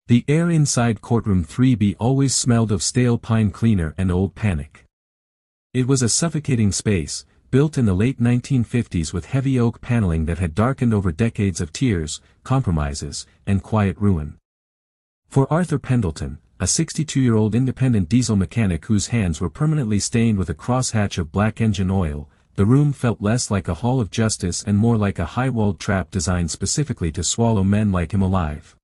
The air inside Courtroom 3B always smelled of stale pine cleaner and old panic. It was a suffocating space, built in the late 1950s with heavy oak paneling that had darkened over decades of tears, compromises, and quiet ruin. For Arthur Pendelton, a 62-year-old independent diesel mechanic whose hands were permanently stained with a crosshatch of black engine oil, the room felt less like a hall of justice and more like a high-walled trap designed specifically to swallow men like him alive.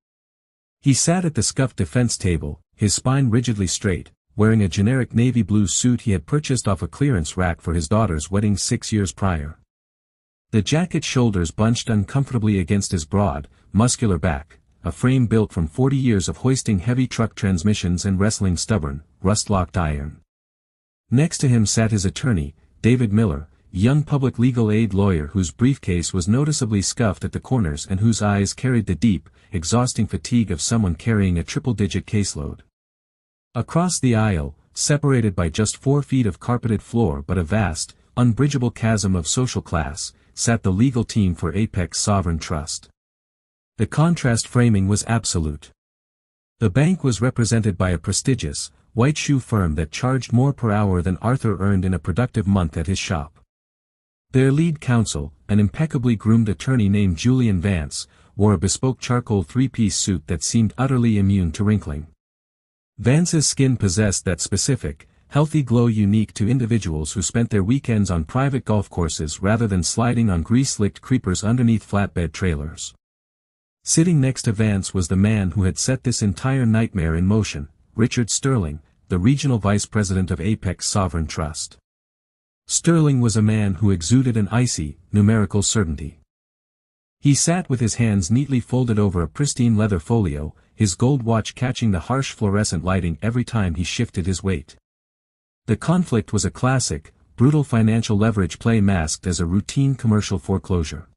He sat at the scuffed defense table, his spine rigidly straight, wearing a generic navy blue suit he had purchased off a clearance rack for his daughter's wedding 6 years prior. The jacket's shoulders bunched uncomfortably against his broad, muscular back, a frame built from 40 years of hoisting heavy truck transmissions and wrestling stubborn, rust-locked iron. Next to him sat his attorney, David Miller, young public legal aid lawyer whose briefcase was noticeably scuffed at the corners and whose eyes carried the deep, exhausting fatigue of someone carrying a triple-digit caseload. Across the aisle, separated by just 4 feet of carpeted floor but a vast, unbridgeable chasm of social class, sat the legal team for Apex Sovereign Trust. The contrast framing was absolute. The bank was represented by a prestigious, white shoe firm that charged more per hour than Arthur earned in a productive month at his shop. Their lead counsel, an impeccably groomed attorney named Julian Vance, wore a bespoke charcoal 3-piece suit that seemed utterly immune to wrinkling. Vance's skin possessed that specific, healthy glow unique to individuals who spent their weekends on private golf courses rather than sliding on grease-licked creepers underneath flatbed trailers. Sitting next to Vance was the man who had set this entire nightmare in motion, Richard Sterling, the regional vice president of Apex Sovereign Trust. Sterling was a man who exuded an icy, numerical certainty. He sat with his hands neatly folded over a pristine leather folio, his gold watch catching the harsh fluorescent lighting every time he shifted his weight. The conflict was a classic, brutal financial leverage play masked as a routine commercial foreclosure.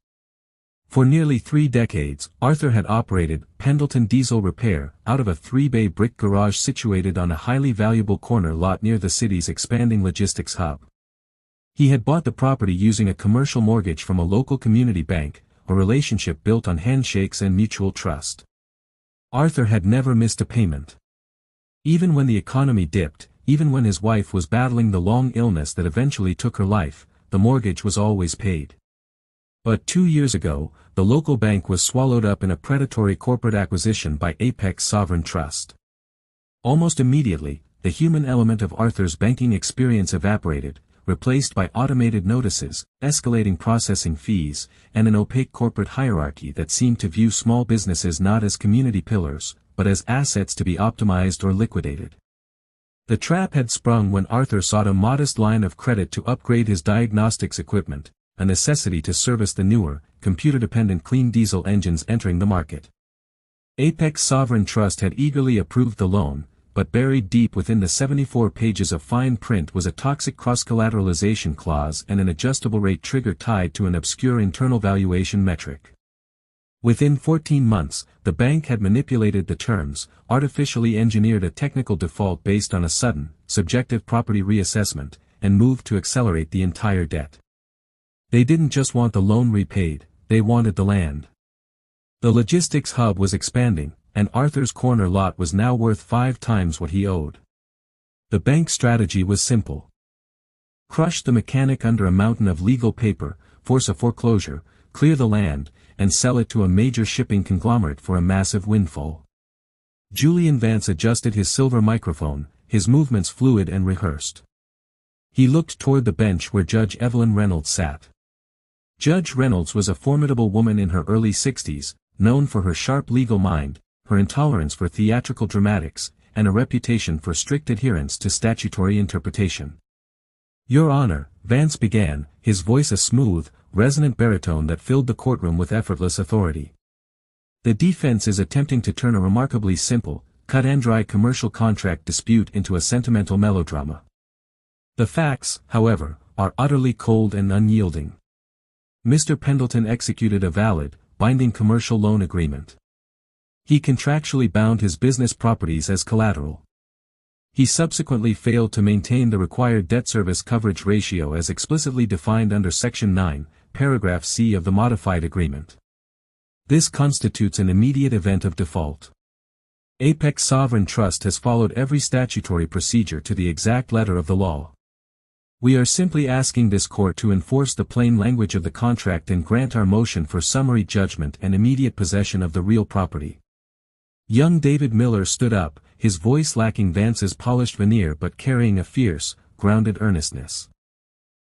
For nearly 3 decades, Arthur had operated Pendleton Diesel Repair out of a 3-bay brick garage situated on a highly valuable corner lot near the city's expanding logistics hub. He had bought the property using a commercial mortgage from a local community bank, a relationship built on handshakes and mutual trust. Arthur had never missed a payment. Even when the economy dipped, even when his wife was battling the long illness that eventually took her life, the mortgage was always paid. But 2 years ago, the local bank was swallowed up in a predatory corporate acquisition by Apex Sovereign Trust. Almost immediately, the human element of Arthur's banking experience evaporated, replaced by automated notices, escalating processing fees, and an opaque corporate hierarchy that seemed to view small businesses not as community pillars, but as assets to be optimized or liquidated. The trap had sprung when Arthur sought a modest line of credit to upgrade his diagnostics equipment, a necessity to service the newer, computer-dependent clean diesel engines entering the market. Apex Sovereign Trust had eagerly approved the loan, but buried deep within the 74 pages of fine print was a toxic cross-collateralization clause and an adjustable rate trigger tied to an obscure internal valuation metric. Within 14 months, the bank had manipulated the terms, artificially engineered a technical default based on a sudden, subjective property reassessment, and moved to accelerate the entire debt. They didn't just want the loan repaid, they wanted the land. The logistics hub was expanding, and Arthur's corner lot was now worth 5 times what he owed. The bank's strategy was simple. Crush the mechanic under a mountain of legal paper, force a foreclosure, clear the land, and sell it to a major shipping conglomerate for a massive windfall. Julian Vance adjusted his silver microphone, his movements fluid and rehearsed. He looked toward the bench where Judge Evelyn Reynolds sat. Judge Reynolds was a formidable woman in her early 60s, known for her sharp legal mind, her intolerance for theatrical dramatics, and a reputation for strict adherence to statutory interpretation. "Your Honor," Vance began, his voice a smooth, resonant baritone that filled the courtroom with effortless authority. "The defense is attempting to turn a remarkably simple, cut-and-dry commercial contract dispute into a sentimental melodrama. The facts, however, are utterly cold and unyielding. Mr. Pendleton executed a valid, binding commercial loan agreement. He contractually bound his business properties as collateral. He subsequently failed to maintain the required debt service coverage ratio as explicitly defined under Section 9, Paragraph C of the modified agreement. This constitutes an immediate event of default. Apex Sovereign Trust has followed every statutory procedure to the exact letter of the law. We are simply asking this court to enforce the plain language of the contract and grant our motion for summary judgment and immediate possession of the real property. Young David Miller stood up, his voice lacking Vance's polished veneer but carrying a fierce, grounded earnestness.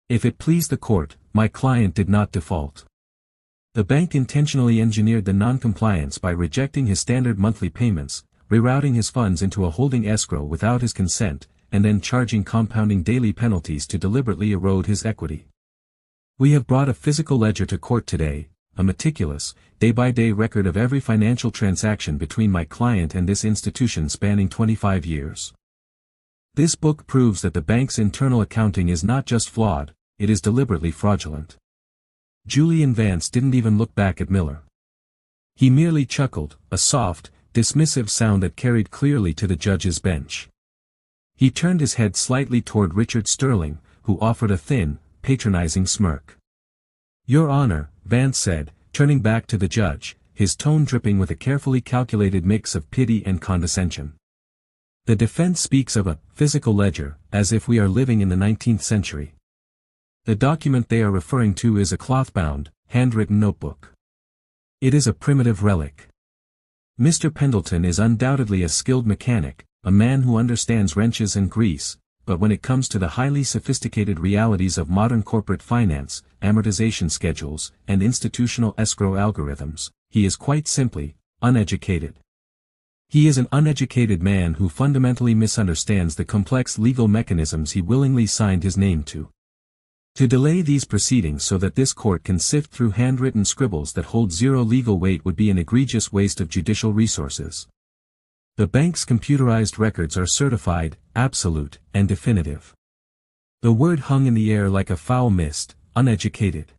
If it please the court, my client did not default. The bank intentionally engineered the non-compliance by rejecting his standard monthly payments, rerouting his funds into a holding escrow without his consent, and then charging compounding daily penalties to deliberately erode his equity. We have brought a physical ledger to court today, a meticulous, day-by-day record of every financial transaction between my client and this institution spanning 25 years. This book proves that the bank's internal accounting is not just flawed, it is deliberately fraudulent. Julian Vance didn't even look back at Miller. He merely chuckled, a soft, dismissive sound that carried clearly to the judge's bench. He turned his head slightly toward Richard Sterling, who offered a thin, patronizing smirk. Your Honor, Vance said, turning back to the judge, his tone dripping with a carefully calculated mix of pity and condescension. The defense speaks of a physical ledger, as if we are living in the 19th century. The document they are referring to is a cloth-bound, handwritten notebook. It is a primitive relic. Mr. Pendelton is undoubtedly a skilled mechanic, a man who understands wrenches and grease, but when it comes to the highly sophisticated realities of modern corporate finance, amortization schedules, and institutional escrow algorithms, he is quite simply uneducated. He is an uneducated man who fundamentally misunderstands the complex legal mechanisms he willingly signed his name to. To delay these proceedings so that this court can sift through handwritten scribbles that hold zero legal weight would be an egregious waste of judicial resources. The bank's computerized records are certified, absolute, and definitive. The word hung in the air like a foul mist, uneducated.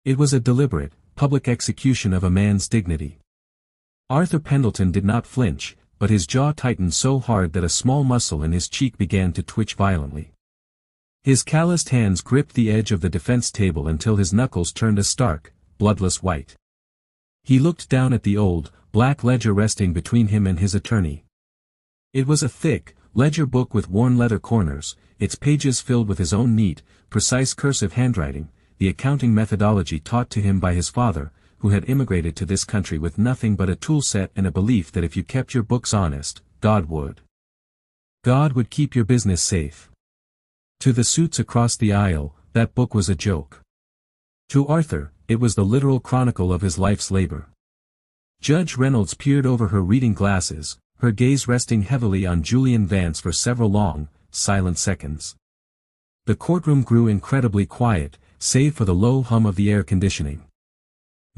It was a deliberate, public execution of a man's dignity. Arthur Pendelton did not flinch, but his jaw tightened so hard that a small muscle in his cheek began to twitch violently. His calloused hands gripped the edge of the defense table until his knuckles turned a stark, bloodless white. He looked down at the old, black ledger resting between him and his attorney. It was a thick, ledger book with worn leather corners, its pages filled with his own neat, precise cursive handwriting, the accounting methodology taught to him by his father, who had immigrated to this country with nothing but a tool set and a belief that if you kept your books honest, God would. God would keep your business safe. To the suits across the aisle, that book was a joke. To Arthur, it was the literal chronicle of his life's labor. Judge Reynolds peered over her reading glasses, her gaze resting heavily on Julian Vance for several long, silent seconds. The courtroom grew incredibly quiet, save for the low hum of the air conditioning.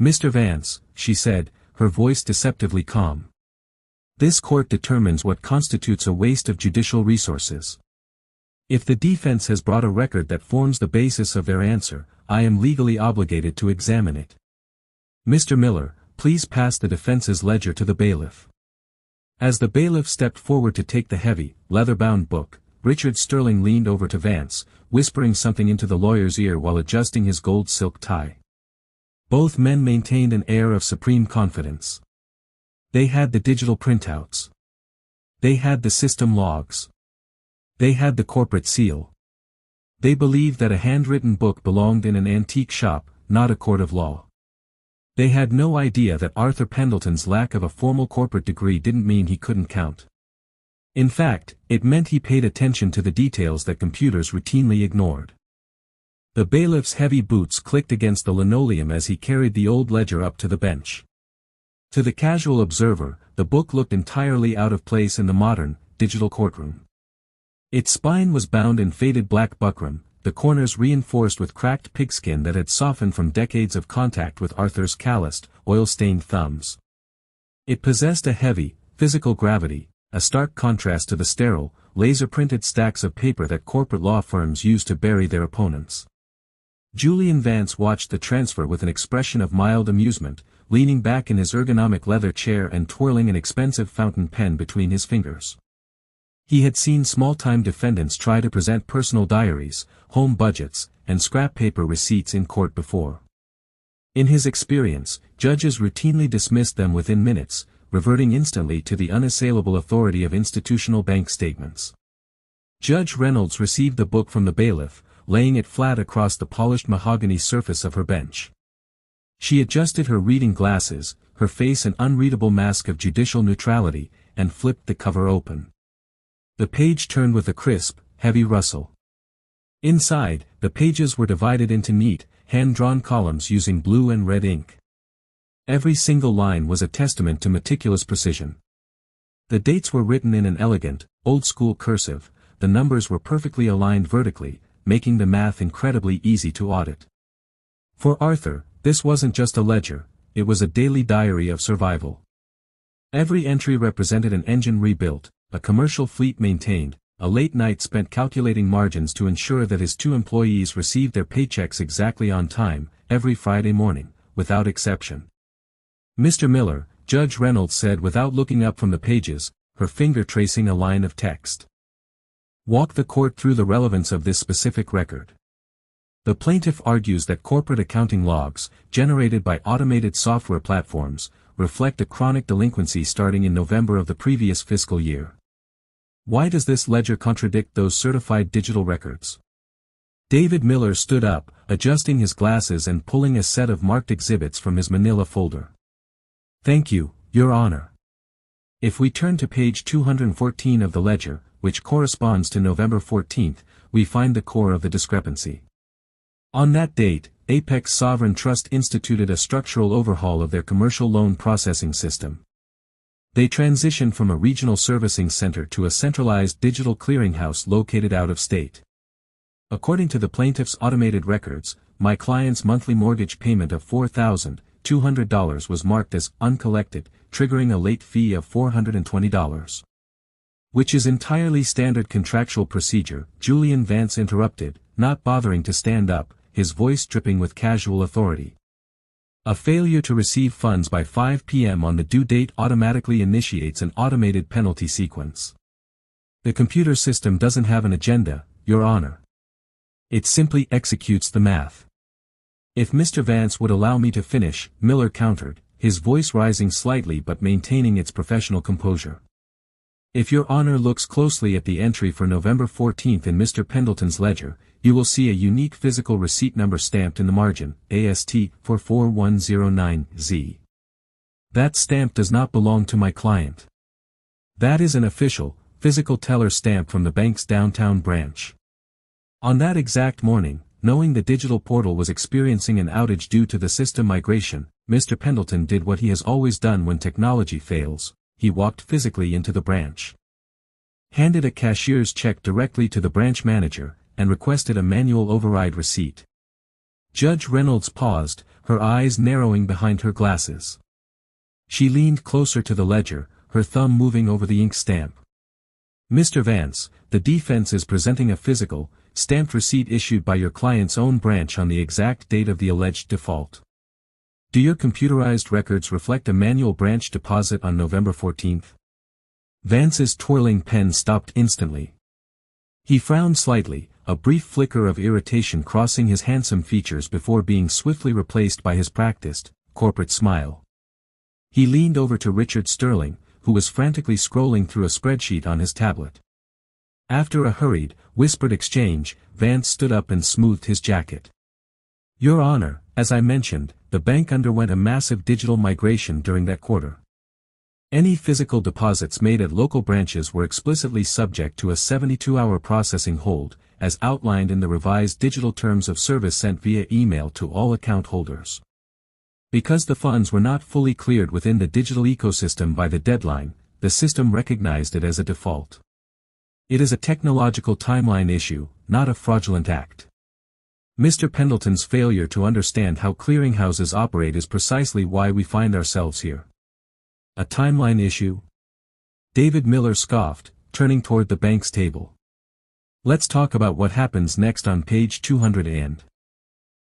Mr. Vance, she said, her voice deceptively calm. This court determines what constitutes a waste of judicial resources. If the defense has brought a record that forms the basis of their answer, I am legally obligated to examine it. Mr. Miller, please pass the defense's ledger to the bailiff. As the bailiff stepped forward to take the heavy, leather-bound book, Richard Sterling leaned over to Vance, whispering something into the lawyer's ear while adjusting his gold silk tie. Both men maintained an air of supreme confidence. They had the digital printouts. They had the system logs. They had the corporate seal. They believed that a handwritten book belonged in an antique shop, not a court of law. They had no idea that Arthur Pendelton's lack of a formal corporate degree didn't mean he couldn't count. In fact, it meant he paid attention to the details that computers routinely ignored. The bailiff's heavy boots clicked against the linoleum as he carried the old ledger up to the bench. To the casual observer, the book looked entirely out of place in the modern, digital courtroom. Its spine was bound in faded black buckram, the corners reinforced with cracked pigskin that had softened from decades of contact with Arthur's calloused, oil-stained thumbs. It possessed a heavy, physical gravity, a stark contrast to the sterile, laser-printed stacks of paper that corporate law firms use to bury their opponents. Julian Vance watched the transfer with an expression of mild amusement, leaning back in his ergonomic leather chair and twirling an expensive fountain pen between his fingers. He had seen small-time defendants try to present personal diaries, home budgets, and scrap paper receipts in court before. In his experience, judges routinely dismissed them within minutes, reverting instantly to the unassailable authority of institutional bank statements. Judge Reynolds received the book from the bailiff, laying it flat across the polished mahogany surface of her bench. She adjusted her reading glasses, her face an unreadable mask of judicial neutrality, and flipped the cover open. The page turned with a crisp, heavy rustle. Inside, the pages were divided into neat, hand-drawn columns using blue and red ink. Every single line was a testament to meticulous precision. The dates were written in an elegant, old-school cursive, the numbers were perfectly aligned vertically, making the math incredibly easy to audit. For Arthur, this wasn't just a ledger, it was a daily diary of survival. Every entry represented an engine rebuilt, a commercial fleet maintained, a late night spent calculating margins to ensure that his 2 employees received their paychecks exactly on time, every Friday morning, without exception. "Mr. Miller," Judge Reynolds said without looking up from the pages, her finger tracing a line of text. "Walk the court through the relevance of this specific record. The plaintiff argues that corporate accounting logs, generated by automated software platforms, reflect a chronic delinquency starting in November of the previous fiscal year. Why does this ledger contradict those certified digital records?" David Miller stood up, adjusting his glasses and pulling a set of marked exhibits from his manila folder. "Thank you, Your Honor. If we turn to page 214 of the ledger, which corresponds to November 14th, we find the core of the discrepancy. On that date, Apex Sovereign Trust instituted a structural overhaul of their commercial loan processing system. They transitioned from a regional servicing center to a centralized digital clearinghouse located out of state. According to the plaintiff's automated records, my client's monthly mortgage payment of $4,200 was marked as uncollected, triggering a late fee of $420. Which is entirely standard contractual procedure, Julian Vance interrupted, not bothering to stand up, his voice dripping with casual authority. A failure to receive funds by 5 p.m. on the due date automatically initiates an automated penalty sequence. The computer system doesn't have an agenda, Your Honor. It simply executes the math. If Mr. Vance would allow me to finish, Miller countered, his voice rising slightly but maintaining its professional composure. If Your Honor looks closely at the entry for November 14th in Mr. Pendelton's ledger, you will see a unique physical receipt number stamped in the margin, AST 44109Z. That stamp does not belong to my client. That is an official, physical teller stamp from the bank's downtown branch. On that exact morning, knowing the digital portal was experiencing an outage due to the system migration, Mr. Pendelton did what he has always done when technology fails. He walked physically into the branch, handed a cashier's check directly to the branch manager, and requested a manual override receipt. Judge Reynolds paused, her eyes narrowing behind her glasses. She leaned closer to the ledger, her thumb moving over the ink stamp. "Mr. Vance, the defense is presenting a physical, stamped receipt issued by your client's own branch on the exact date of the alleged default. Do your computerized records reflect a manual branch deposit on November 14th? Vance's twirling pen stopped instantly. He frowned slightly, a brief flicker of irritation crossing his handsome features before being swiftly replaced by his practiced, corporate smile. He leaned over to Richard Sterling, who was frantically scrolling through a spreadsheet on his tablet. After a hurried, whispered exchange, Vance stood up and smoothed his jacket. "Your Honor, as I mentioned, the bank underwent a massive digital migration during that quarter. Any physical deposits made at local branches were explicitly subject to a 72-hour processing hold, as outlined in the revised digital terms of service sent via email to all account holders. Because the funds were not fully cleared within the digital ecosystem by the deadline, the system recognized it as a default. It is a technological timeline issue, not a fraudulent act. Mr. Pendleton's failure to understand how clearinghouses operate is precisely why we find ourselves here." "A timeline issue?" David Miller scoffed, turning toward the bank's table. "Let's talk about what happens next on page 200 and."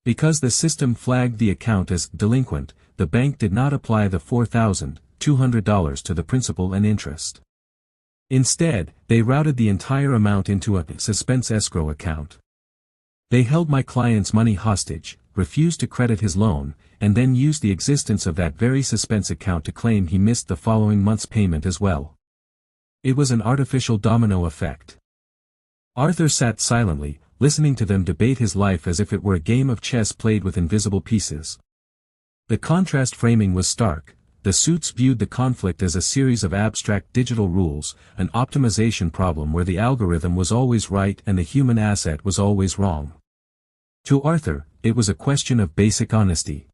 Because the system flagged the account as delinquent, the bank did not apply the $4,200 to the principal and interest. Instead, they routed the entire amount into a suspense escrow account. They held my client's money hostage, refused to credit his loan, and then used the existence of that very suspense account to claim he missed the following month's payment as well. It was an artificial domino effect. Arthur sat silently, listening to them debate his life as if it were a game of chess played with invisible pieces. The contrast framing was stark. The suits viewed the conflict as a series of abstract digital rules, an optimization problem where the algorithm was always right and the human asset was always wrong. To Arthur, it was a question of basic honesty.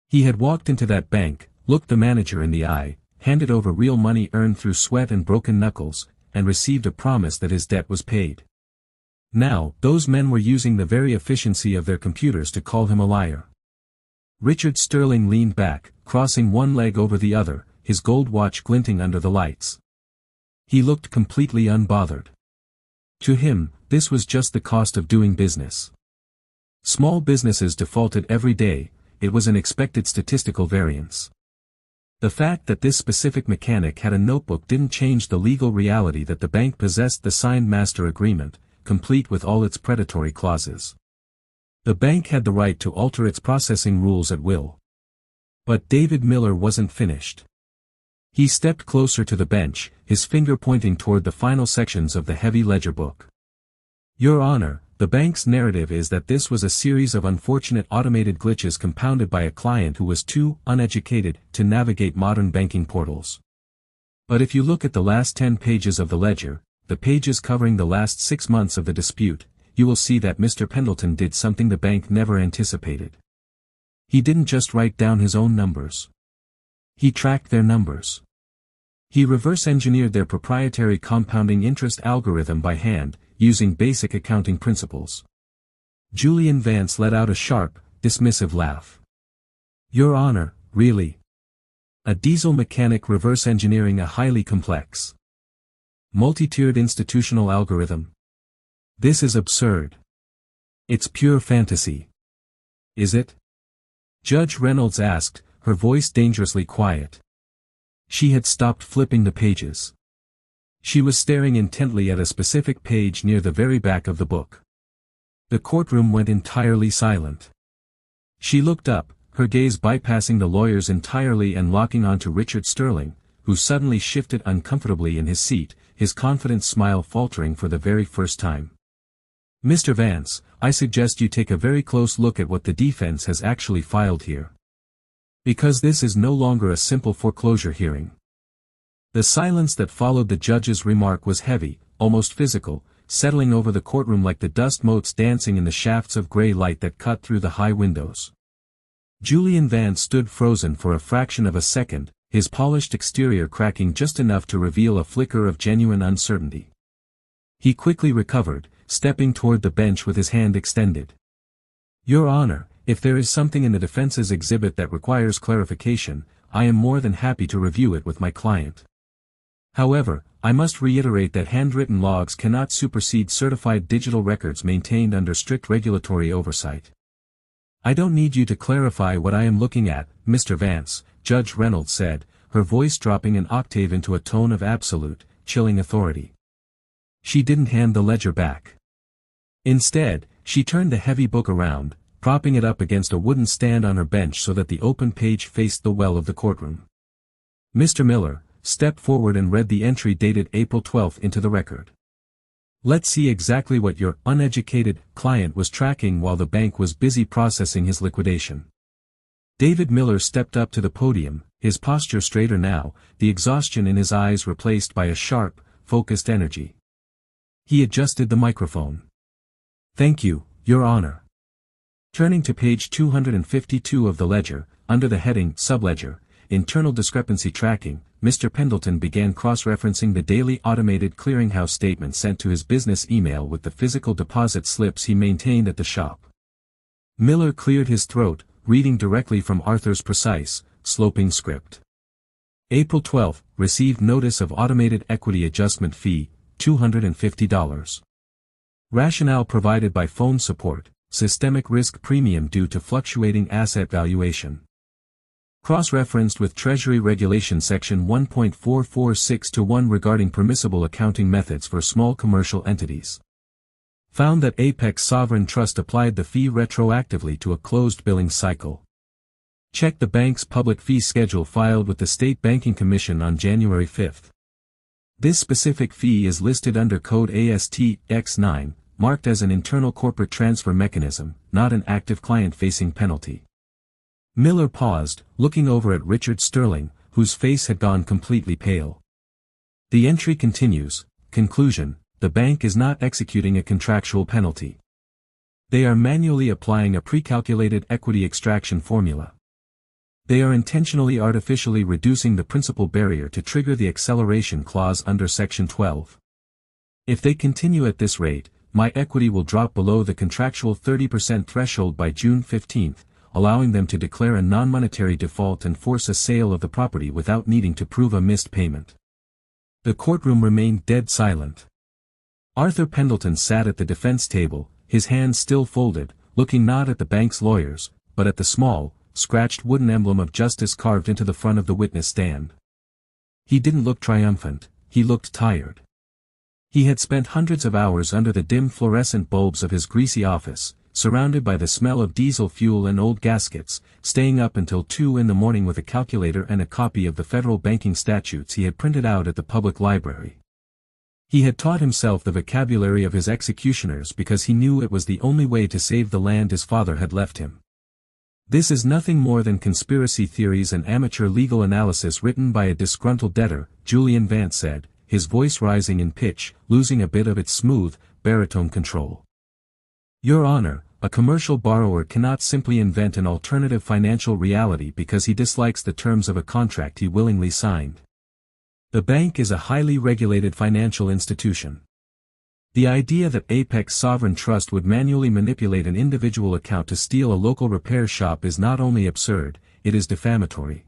He had walked into that bank, looked the manager in the eye, handed over real money earned through sweat and broken knuckles, and received a promise that his debt was paid. Now, those men were using the very efficiency of their computers to call him a liar. Richard Sterling leaned back, crossing one leg over the other, his gold watch glinting under the lights. He looked completely unbothered. To him, this was just the cost of doing business. Small businesses defaulted every day, it was an expected statistical variance. The fact that this specific mechanic had a notebook didn't change the legal reality that the bank possessed the signed master agreement, complete with all its predatory clauses. The bank had the right to alter its processing rules at will. But David Miller wasn't finished. He stepped closer to the bench, his finger pointing toward the final sections of the heavy ledger book. Your Honor, the bank's narrative is that this was a series of unfortunate automated glitches compounded by a client who was too uneducated to navigate modern banking portals. But if you look at the last 10 pages of the ledger, the pages covering the last 6 months of the dispute, you will see that Mr. Pendelton did something the bank never anticipated. He didn't just write down his own numbers. He tracked their numbers. He reverse-engineered their proprietary compounding interest algorithm by hand, using basic accounting principles. Julian Vance let out a sharp, dismissive laugh. Your Honor, really? A diesel mechanic reverse-engineering a highly complex, multi-tiered institutional algorithm? This is absurd. It's pure fantasy. Is it? Judge Reynolds asked, her voice dangerously quiet. She had stopped flipping the pages. She was staring intently at a specific page near the very back of the book. The courtroom went entirely silent. She looked up, her gaze bypassing the lawyers entirely and locking onto Richard Sterling, who suddenly shifted uncomfortably in his seat, his confident smile faltering for the very first time. Mr. Vance, I suggest you take a very close look at what the defense has actually filed here. Because this is no longer a simple foreclosure hearing. The silence that followed the judge's remark was heavy, almost physical, settling over the courtroom like the dust motes dancing in the shafts of gray light that cut through the high windows. Julian Vance stood frozen for a fraction of a second, his polished exterior cracking just enough to reveal a flicker of genuine uncertainty. He quickly recovered, stepping toward the bench with his hand extended. Your Honor, if there is something in the defense's exhibit that requires clarification, I am more than happy to review it with my client. However, I must reiterate that handwritten logs cannot supersede certified digital records maintained under strict regulatory oversight. I don't need you to clarify what I am looking at, Mr. Vance, Judge Reynolds said, her voice dropping an octave into a tone of absolute, chilling authority. She didn't hand the ledger back. Instead, she turned the heavy book around, propping it up against a wooden stand on her bench so that the open page faced the well of the courtroom. Mr. Miller, stepped forward and read the entry dated April 12 into the record. Let's see exactly what your uneducated client was tracking while the bank was busy processing his liquidation. David Miller stepped up to the podium, his posture straighter now, the exhaustion in his eyes replaced by a sharp, focused energy. He adjusted the microphone. Thank you, Your Honor. Turning to page 252 of the ledger, under the heading Subledger, Internal Discrepancy Tracking, Mr. Pendelton began cross-referencing the daily automated clearinghouse statement sent to his business email with the physical deposit slips he maintained at the shop. Miller cleared his throat, reading directly from Arthur's precise, sloping script. April 12, received notice of automated equity adjustment fee, $250. Rationale provided by phone support, systemic risk premium due to fluctuating asset valuation. Cross-referenced with Treasury Regulation Section 1.446-1 regarding permissible accounting methods for small commercial entities. found that Apex Sovereign Trust applied the fee retroactively to a closed billing cycle. Check the bank's public fee schedule filed with the State Banking Commission on January 5. This specific fee is listed under code AST-X9, marked as an internal corporate transfer mechanism, not an active client-facing penalty. Miller paused, looking over at Richard Sterling, whose face had gone completely pale. The entry continues. Conclusion: the bank is not executing a contractual penalty. They are manually applying a pre-calculated equity extraction formula. They are intentionally artificially reducing the principal barrier to trigger the acceleration clause under Section 12. If they continue at this rate, my equity will drop below the contractual 30% threshold by June 15, allowing them to declare a non-monetary default and force a sale of the property without needing to prove a missed payment. The courtroom remained dead silent. Arthur Pendelton sat at the defense table, his hands still folded, looking not at the bank's lawyers, but at the small, scratched wooden emblem of justice carved into the front of the witness stand. He didn't look triumphant, he looked tired. He had spent hundreds of hours under the dim fluorescent bulbs of his greasy office, surrounded by the smell of diesel fuel and old gaskets, staying up until 2 in the morning with a calculator and a copy of the federal banking statutes he had printed out at the public library. He had taught himself the vocabulary of his executioners because he knew it was the only way to save the land his father had left him. This is nothing more than conspiracy theories and amateur legal analysis written by a disgruntled debtor, Julian Vance said, his voice rising in pitch, losing a bit of its smooth, baritone control. Your Honor, a commercial borrower cannot simply invent an alternative financial reality because he dislikes the terms of a contract he willingly signed. The bank is a highly regulated financial institution. The idea that Apex Sovereign Trust would manually manipulate an individual account to steal a local repair shop is not only absurd, it is defamatory.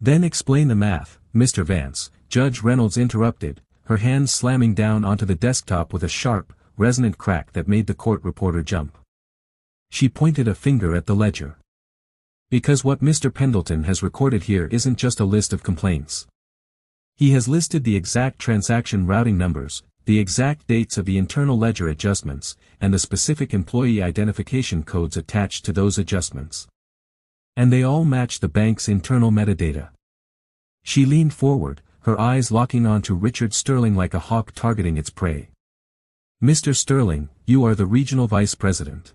Then explain the math, Mr. Vance, Judge Reynolds interrupted, her hands slamming down onto the desktop with a sharp, resonant crack that made the court reporter jump. She pointed a finger at the ledger. Because what Mr. Pendelton has recorded here isn't just a list of complaints. He has listed the exact transaction routing numbers, the exact dates of the internal ledger adjustments, and the specific employee identification codes attached to those adjustments. And they all match the bank's internal metadata. She leaned forward, her eyes locking onto Richard Sterling like a hawk targeting its prey. Mr. Sterling, you are the regional vice president.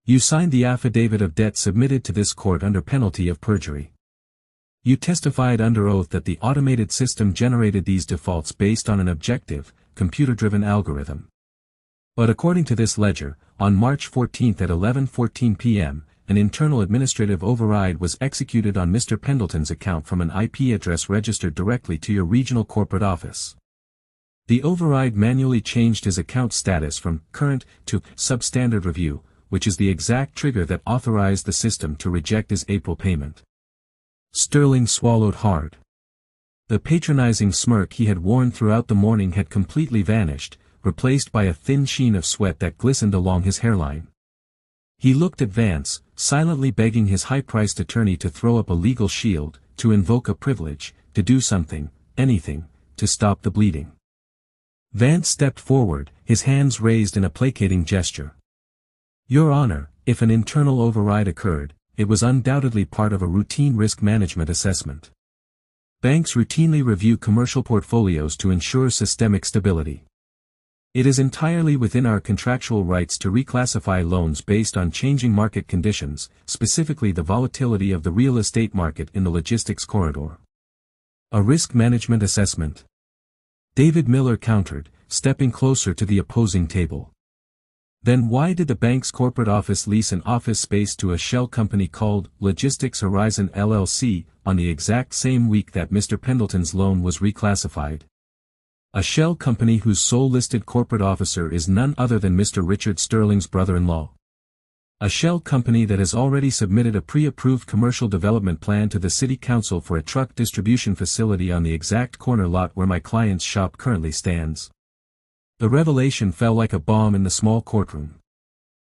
You signed the affidavit of debt submitted to this court under penalty of perjury. You testified under oath that the automated system generated these defaults based on an objective, computer-driven algorithm. But according to this ledger, on March 14 at 11:14 p.m., an internal administrative override was executed on Mr. Pendelton's account from an IP address registered directly to your regional corporate office. The override manually changed his account status from current to substandard review, which is the exact trigger that authorized the system to reject his April payment. Sterling swallowed hard. The patronizing smirk he had worn throughout the morning had completely vanished, replaced by a thin sheen of sweat that glistened along his hairline. He looked at Vance, silently begging his high-priced attorney to throw up a legal shield, to invoke a privilege, to do something, anything, to stop the bleeding. Vance stepped forward, his hands raised in a placating gesture. Your Honor, if an internal override occurred, it was undoubtedly part of a routine risk management assessment. Banks routinely review commercial portfolios to ensure systemic stability. It is entirely within our contractual rights to reclassify loans based on changing market conditions, specifically the volatility of the real estate market in the logistics corridor. A risk management assessment. David Miller countered, stepping closer to the opposing table. Then why did the bank's corporate office lease an office space to a shell company called Logistics Horizon LLC on the exact same week that Mr. Pendelton's loan was reclassified? A shell company whose sole listed corporate officer is none other than Mr. Richard Sterling's brother-in-law. A shell company that has already submitted a pre-approved commercial development plan to the city council for a truck distribution facility on the exact corner lot where my client's shop currently stands. The revelation fell like a bomb in the small courtroom.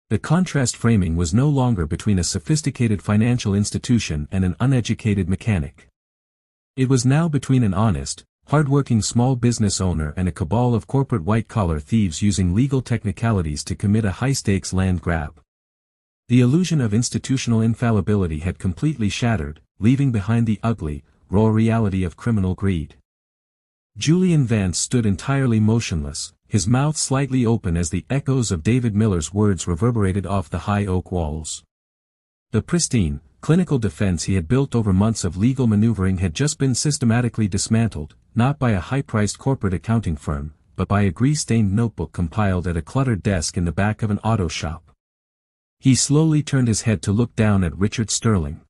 The contrast framing was no longer between a sophisticated financial institution and an uneducated mechanic. It was now between an honest, hardworking small business owner and a cabal of corporate white-collar thieves using legal technicalities to commit a high-stakes land grab. The illusion of institutional infallibility had completely shattered, leaving behind the ugly, raw reality of criminal greed. Julian Vance stood entirely motionless, his mouth slightly open as the echoes of David Miller's words reverberated off the high oak walls. The pristine, clinical defense he had built over months of legal maneuvering had just been systematically dismantled, not by a high-priced corporate accounting firm, but by a grease-stained notebook compiled at a cluttered desk in the back of an auto shop. He slowly turned his head to look down at Richard Sterling.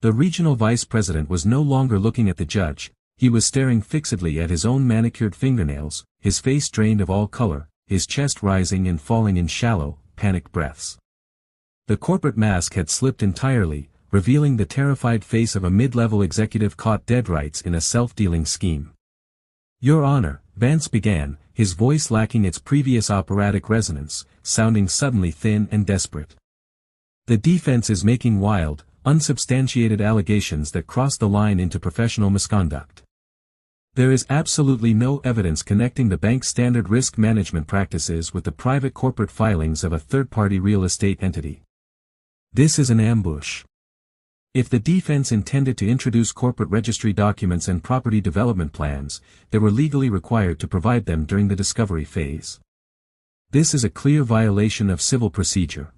The regional vice president was no longer looking at the judge, he was staring fixedly at his own manicured fingernails, his face drained of all color, his chest rising and falling in shallow, panicked breaths. The corporate mask had slipped entirely, revealing the terrified face of a mid-level executive caught dead rights in a self-dealing scheme. "Your Honor," Vance began, his voice lacking its previous operatic resonance, sounding suddenly thin and desperate. "The defense is making wild, unsubstantiated allegations that cross the line into professional misconduct. There is absolutely no evidence connecting the bank's standard risk management practices with the private corporate filings of a third-party real estate entity. This is an ambush. If the defense intended to introduce corporate registry documents and property development plans, they were legally required to provide them during the discovery phase. This is a clear violation of civil procedure."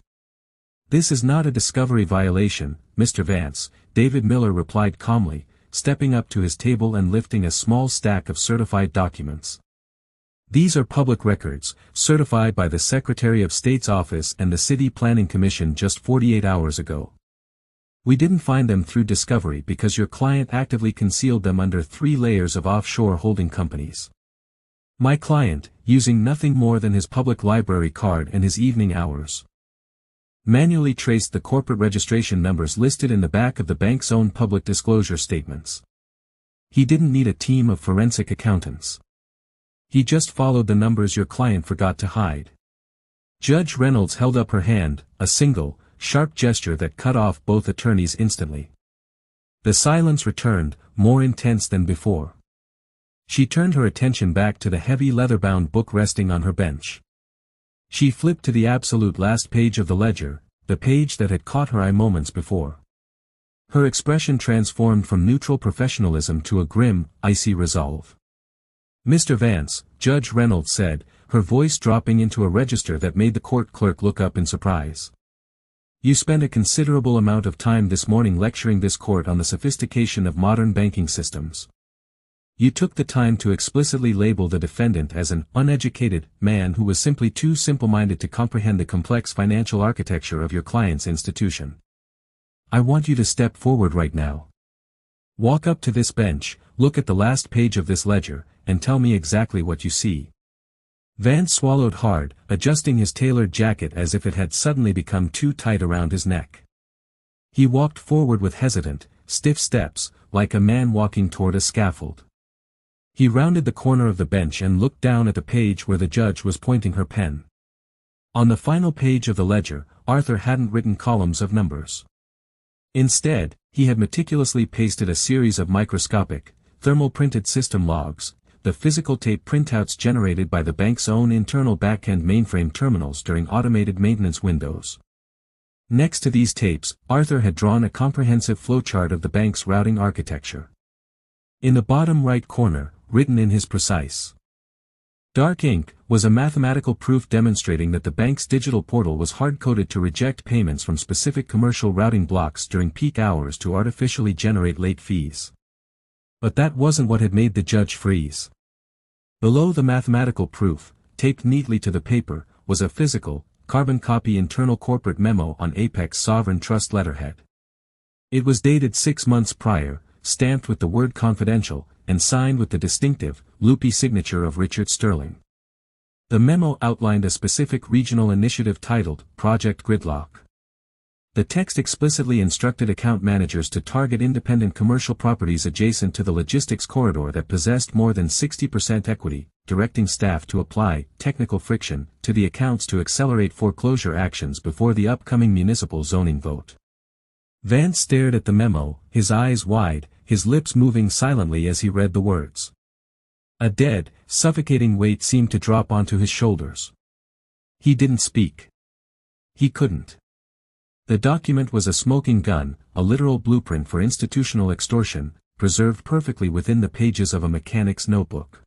"This is not a discovery violation, Mr. Vance," David Miller replied calmly, stepping up to his table and lifting a small stack of certified documents. "These are public records, certified by the Secretary of State's office and the City Planning Commission just 48 hours ago. We didn't find them through discovery because your client actively concealed them under 3 layers of offshore holding companies. My client, using nothing more than his public library card and his evening hours, manually traced the corporate registration numbers listed in the back of the bank's own public disclosure statements. He didn't need a team of forensic accountants. He just followed the numbers your client forgot to hide." Judge Reynolds held up her hand, a single, sharp gesture that cut off both attorneys instantly. The silence returned, more intense than before. She turned her attention back to the heavy leather-bound book resting on her bench. She flipped to the absolute last page of the ledger, the page that had caught her eye moments before. Her expression transformed from neutral professionalism to a grim, icy resolve. "Mr. Vance," Judge Reynolds said, her voice dropping into a register that made the court clerk look up in surprise. "You spent a considerable amount of time this morning lecturing this court on the sophistication of modern banking systems. You took the time to explicitly label the defendant as an uneducated man who was simply too simple-minded to comprehend the complex financial architecture of your client's institution. I want you to step forward right now. Walk up to this bench, look at the last page of this ledger, and tell me exactly what you see." Vance swallowed hard, adjusting his tailored jacket as if it had suddenly become too tight around his neck. He walked forward with hesitant, stiff steps, like a man walking toward a scaffold. He rounded the corner of the bench and looked down at the page where the judge was pointing her pen. On the final page of the ledger, Arthur hadn't written columns of numbers. Instead, he had meticulously pasted a series of microscopic, thermal-printed system logs, the physical tape printouts generated by the bank's own internal back-end mainframe terminals during automated maintenance windows. Next to these tapes, Arthur had drawn a comprehensive flowchart of the bank's routing architecture. In the bottom right corner, written in his precise, dark ink, was a mathematical proof demonstrating that the bank's digital portal was hard-coded to reject payments from specific commercial routing blocks during peak hours to artificially generate late fees. But that wasn't what had made the judge freeze. Below the mathematical proof, taped neatly to the paper, was a physical, carbon copy internal corporate memo on Apex Sovereign Trust letterhead. It was dated 6 months prior, stamped with the word confidential, and signed with the distinctive, loopy signature of Richard Sterling. The memo outlined a specific regional initiative titled Project Gridlock. The text explicitly instructed account managers to target independent commercial properties adjacent to the logistics corridor that possessed more than 60% equity, directing staff to apply technical friction to the accounts to accelerate foreclosure actions before the upcoming municipal zoning vote. Vance stared at the memo, his eyes wide, his lips moving silently as he read the words. A dead, suffocating weight seemed to drop onto his shoulders. He didn't speak. He couldn't. The document was a smoking gun, a literal blueprint for institutional extortion, preserved perfectly within the pages of a mechanic's notebook.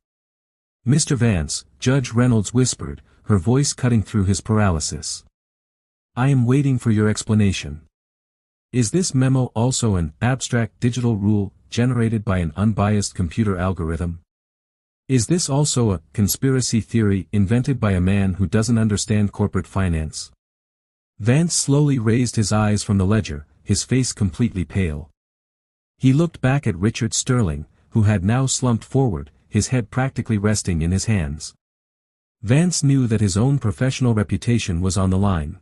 "Mr. Vance," Judge Reynolds whispered, her voice cutting through his paralysis. "I am waiting for your explanation. Is this memo also an abstract digital rule, generated by an unbiased computer algorithm? Is this also a conspiracy theory invented by a man who doesn't understand corporate finance?" Vance slowly raised his eyes from the ledger, his face completely pale. He looked back at Richard Sterling, who had now slumped forward, his head practically resting in his hands. Vance knew that his own professional reputation was on the line.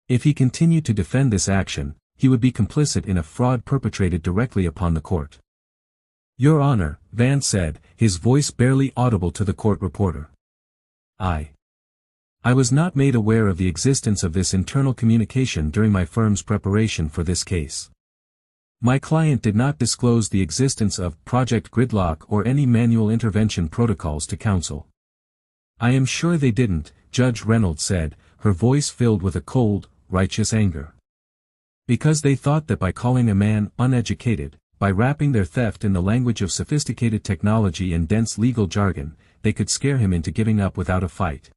If he continued to defend this action, he would be complicit in a fraud perpetrated directly upon the court. "Your Honor," Vance said, his voice barely audible to the court reporter. I was not made aware of the existence of this internal communication during my firm's preparation for this case. My client did not disclose the existence of Project Gridlock or any manual intervention protocols to counsel. "I am sure they didn't," Judge Reynolds said, her voice filled with a cold, righteous anger. "Because they thought that by calling a man uneducated, by wrapping their theft in the language of sophisticated technology and dense legal jargon, they could scare him into giving up without a fight.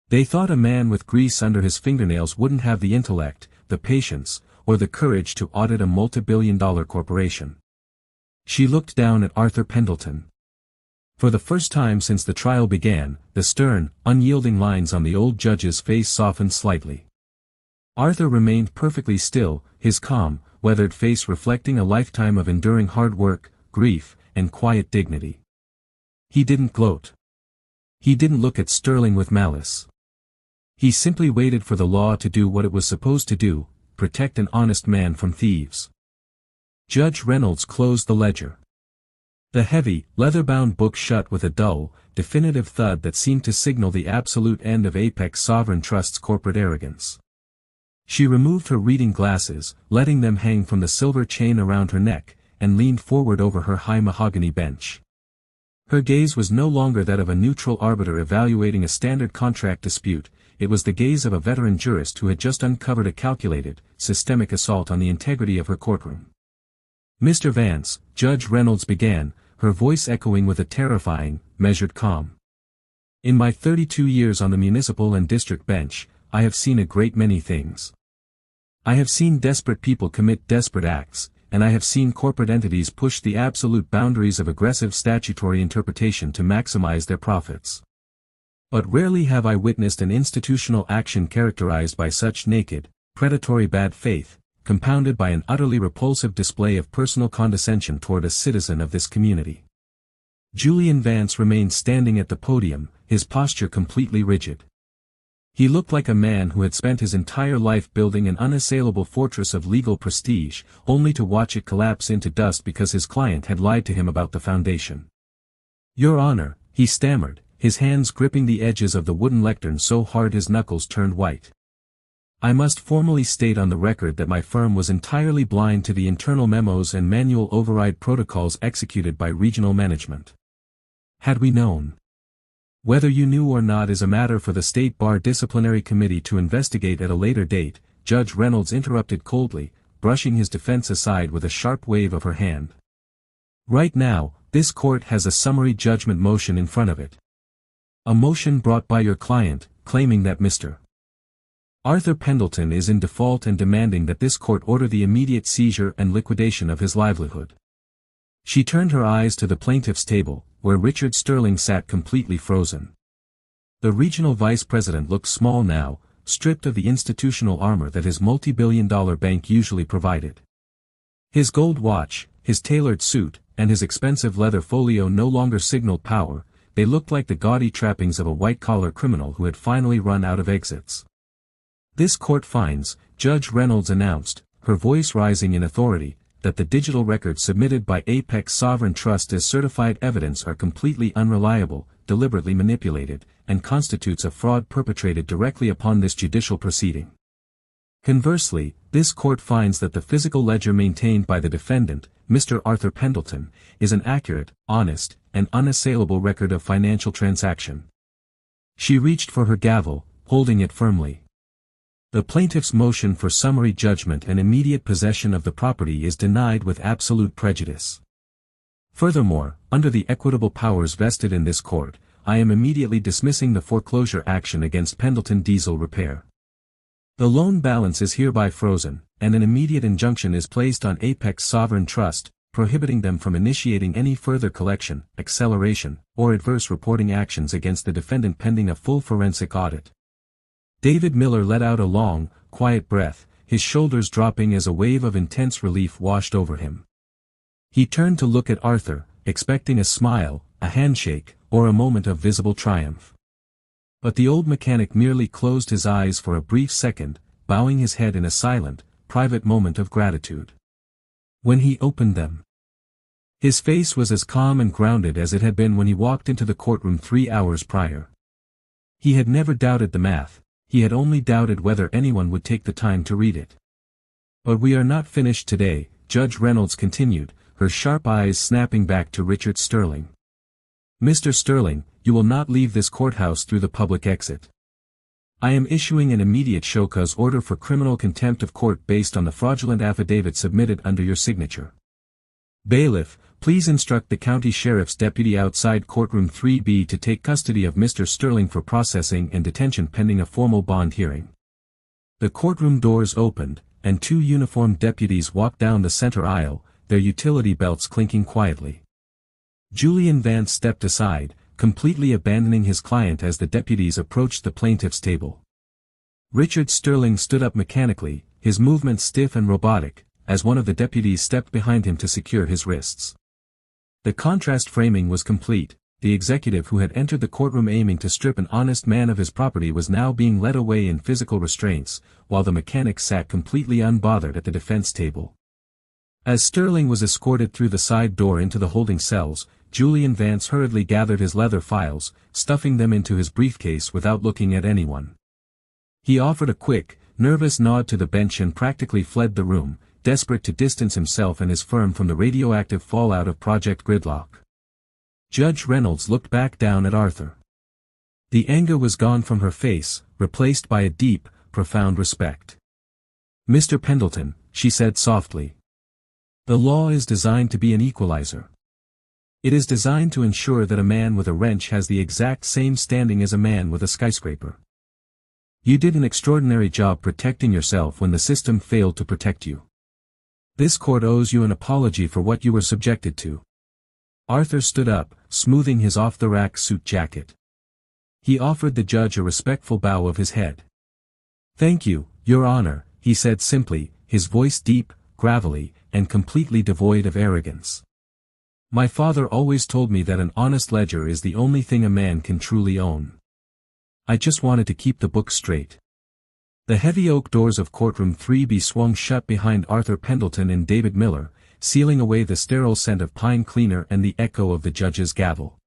They thought a man with grease under his fingernails wouldn't have the intellect, the patience, or the courage to audit a multi-billion-dollar corporation." She looked down at Arthur Pendelton. For the first time since the trial began, the stern, unyielding lines on the old judge's face softened slightly. Arthur remained perfectly still, his calm, weathered face reflecting a lifetime of enduring hard work, grief, and quiet dignity. He didn't gloat. He didn't look at Sterling with malice. He simply waited for the law to do what it was supposed to do, protect an honest man from thieves. Judge Reynolds closed the ledger. The heavy, leather-bound book shut with a dull, definitive thud that seemed to signal the absolute end of Apex Sovereign Trust's corporate arrogance. She removed her reading glasses, letting them hang from the silver chain around her neck, and leaned forward over her high mahogany bench. Her gaze was no longer that of a neutral arbiter evaluating a standard contract dispute, it was the gaze of a veteran jurist who had just uncovered a calculated, systemic assault on the integrity of her courtroom. "Mr. Vance," Judge Reynolds began, her voice echoing with a terrifying, measured calm. "In my 32 years on the municipal and district bench, I have seen a great many things. I have seen desperate people commit desperate acts, and I have seen corporate entities push the absolute boundaries of aggressive statutory interpretation to maximize their profits. But rarely have I witnessed an institutional action characterized by such naked, predatory bad faith, compounded by an utterly repulsive display of personal condescension toward a citizen of this community." Julian Vance remained standing at the podium, his posture completely rigid. He looked like a man who had spent his entire life building an unassailable fortress of legal prestige, only to watch it collapse into dust because his client had lied to him about the foundation. "Your Honor," he stammered, his hands gripping the edges of the wooden lectern so hard his knuckles turned white. "I must formally state on the record that my firm was entirely blind to the internal memos and manual override protocols executed by regional management. Had we known. Whether you knew or not is a matter for the State Bar Disciplinary Committee to investigate at a later date," Judge Reynolds interrupted coldly, brushing his defense aside with a sharp wave of her hand. "Right now, this court has a summary judgment motion in front of it. A motion brought by your client, claiming that Mr. Arthur Pendelton is in default and demanding that this court order the immediate seizure and liquidation of his livelihood." She turned her eyes to the plaintiff's table, where Richard Sterling sat completely frozen. The regional vice president looked small now, stripped of the institutional armor that his multi-billion-dollar bank usually provided. His gold watch, his tailored suit, and his expensive leather folio no longer signaled power, they looked like the gaudy trappings of a white-collar criminal who had finally run out of exits. "This court finds," Judge Reynolds announced, her voice rising in authority, "that the digital records submitted by Apex Sovereign Trust as certified evidence are completely unreliable, deliberately manipulated, and constitutes a fraud perpetrated directly upon this judicial proceeding. Conversely, this court finds that the physical ledger maintained by the defendant, Mr. Arthur Pendelton, is an accurate, honest, an unassailable record of financial transaction. She reached for her gavel, holding it firmly. The plaintiff's motion for summary judgment and immediate possession of the property is denied with absolute prejudice. Furthermore, under the equitable powers vested in this court, I am immediately dismissing the foreclosure action against Pendelton Diesel Repair. The loan balance is hereby frozen, and an immediate injunction is placed on Apex Sovereign Trust, prohibiting them from initiating any further collection, acceleration, or adverse reporting actions against the defendant pending a full forensic audit. David Miller let out a long, quiet breath, his shoulders dropping as a wave of intense relief washed over him. He turned to look at Arthur, expecting a smile, a handshake, or a moment of visible triumph. But the old mechanic merely closed his eyes for a brief second, bowing his head in a silent, private moment of gratitude. When he opened them, his face was as calm and grounded as it had been when he walked into the courtroom 3 hours prior. He had never doubted the math, he had only doubted whether anyone would take the time to read it. But we are not finished today, Judge Reynolds continued, her sharp eyes snapping back to Richard Sterling. Mr. Sterling, you will not leave this courthouse through the public exit. I am issuing an immediate show cause order for criminal contempt of court based on the fraudulent affidavit submitted under your signature. Bailiff, please instruct the county sheriff's deputy outside courtroom 3B to take custody of Mr. Sterling for processing and detention pending a formal bond hearing. The courtroom doors opened, and 2 uniformed deputies walked down the center aisle, their utility belts clinking quietly. Julian Vance stepped aside, completely abandoning his client as the deputies approached the plaintiff's table. Richard Sterling stood up mechanically, his movements stiff and robotic, as one of the deputies stepped behind him to secure his wrists. The contrast framing was complete. The executive who had entered the courtroom aiming to strip an honest man of his property was now being led away in physical restraints, while the mechanic sat completely unbothered at the defense table. As Sterling was escorted through the side door into the holding cells, Julian Vance hurriedly gathered his leather files, stuffing them into his briefcase without looking at anyone. He offered a quick, nervous nod to the bench and practically fled the room, desperate to distance himself and his firm from the radioactive fallout of Project Gridlock. Judge Reynolds looked back down at Arthur. The anger was gone from her face, replaced by a deep, profound respect. Mr. Pendelton, she said softly. The law is designed to be an equalizer. It is designed to ensure that a man with a wrench has the exact same standing as a man with a skyscraper. You did an extraordinary job protecting yourself when the system failed to protect you. This court owes you an apology for what you were subjected to. Arthur stood up, smoothing his off-the-rack suit jacket. He offered the judge a respectful bow of his head. Thank you, Your Honor, he said simply, his voice deep, gravelly, and completely devoid of arrogance. My father always told me that an honest ledger is the only thing a man can truly own. I just wanted to keep the books straight. The heavy oak doors of courtroom 3B swung shut behind Arthur Pendelton and David Miller, sealing away the sterile scent of pine cleaner and the echo of the judge's gavel.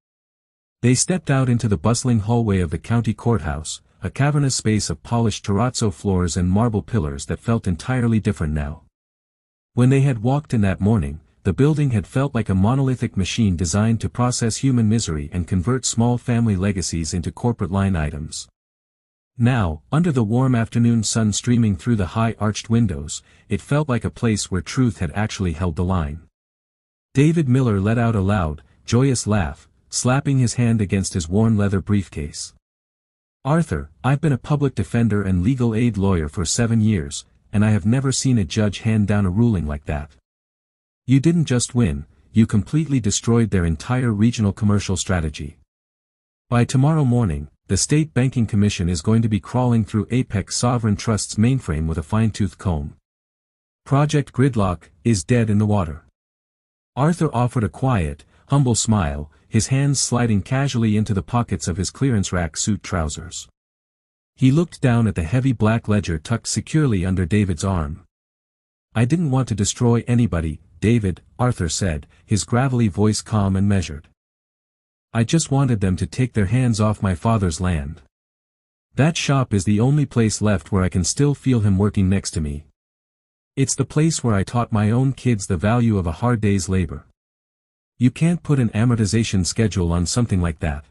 They stepped out into the bustling hallway of the county courthouse, a cavernous space of polished terrazzo floors and marble pillars that felt entirely different now. When they had walked in that morning, the building had felt like a monolithic machine designed to process human misery and convert small family legacies into corporate line items. Now, under the warm afternoon sun streaming through the high arched windows, it felt like a place where truth had actually held the line. David Miller let out a loud, joyous laugh, slapping his hand against his worn leather briefcase. Arthur, I've been a public defender and legal aid lawyer for 7 years, and I have never seen a judge hand down a ruling like that. You didn't just win, you completely destroyed their entire regional commercial strategy. By tomorrow morning, the State Banking Commission is going to be crawling through Apex Sovereign Trust's mainframe with a fine-tooth comb. Project Gridlock is dead in the water. Arthur offered a quiet, humble smile, his hands sliding casually into the pockets of his clearance rack suit trousers. He looked down at the heavy black ledger tucked securely under David's arm. I didn't want to destroy anybody, David, Arthur said, his gravelly voice calm and measured. I just wanted them to take their hands off my father's land. That shop is the only place left where I can still feel him working next to me. It's the place where I taught my own kids the value of a hard day's labor. You can't put an amortization schedule on something like that.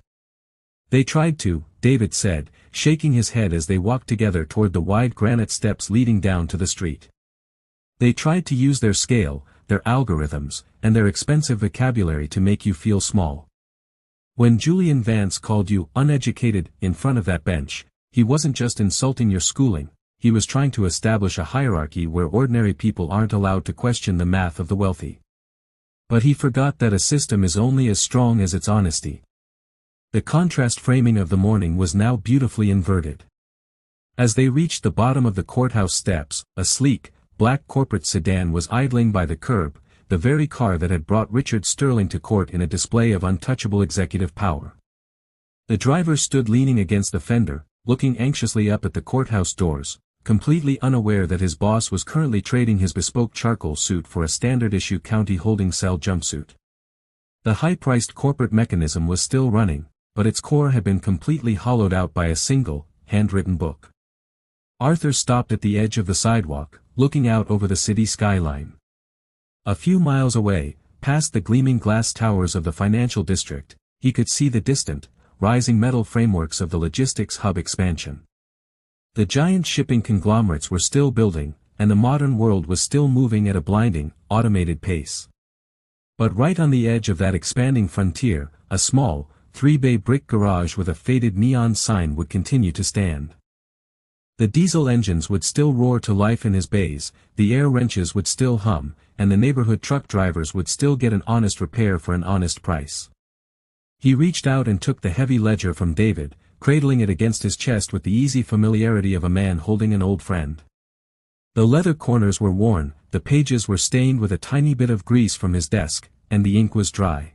They tried to, David said, shaking his head as they walked together toward the wide granite steps leading down to the street. They tried to use their scale, their algorithms, and their expensive vocabulary to make you feel small. When Julian Vance called you uneducated in front of that bench, he wasn't just insulting your schooling, he was trying to establish a hierarchy where ordinary people aren't allowed to question the math of the wealthy. But he forgot that a system is only as strong as its honesty. The contrast framing of the morning was now beautifully inverted. As they reached the bottom of the courthouse steps, a sleek, black corporate sedan was idling by the curb, the very car that had brought Richard Sterling to court in a display of untouchable executive power. The driver stood leaning against the fender, looking anxiously up at the courthouse doors, completely unaware that his boss was currently trading his bespoke charcoal suit for a standard-issue county holding cell jumpsuit. The high-priced corporate mechanism was still running, but its core had been completely hollowed out by a single, handwritten book. Arthur stopped at the edge of the sidewalk, looking out over the city skyline. A few miles away, past the gleaming glass towers of the financial district, he could see the distant, rising metal frameworks of the logistics hub expansion. The giant shipping conglomerates were still building, and the modern world was still moving at a blinding, automated pace. But right on the edge of that expanding frontier, a small, three-bay brick garage with a faded neon sign would continue to stand. The diesel engines would still roar to life in his bays, the air wrenches would still hum, and the neighborhood truck drivers would still get an honest repair for an honest price. He reached out and took the heavy ledger from David, cradling it against his chest with the easy familiarity of a man holding an old friend. The leather corners were worn, the pages were stained with a tiny bit of grease from his desk, and the ink was dry.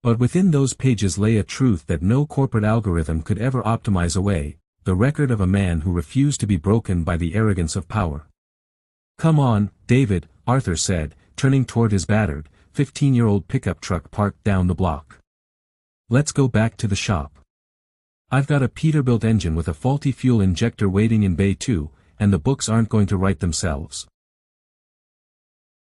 But within those pages lay a truth that no corporate algorithm could ever optimize away, the record of a man who refused to be broken by the arrogance of power. "Come on, David," Arthur said, turning toward his battered, 15-year-old pickup truck parked down the block. "Let's go back to the shop. I've got a Peterbilt engine with a faulty fuel injector waiting in Bay 2, and the books aren't going to write themselves."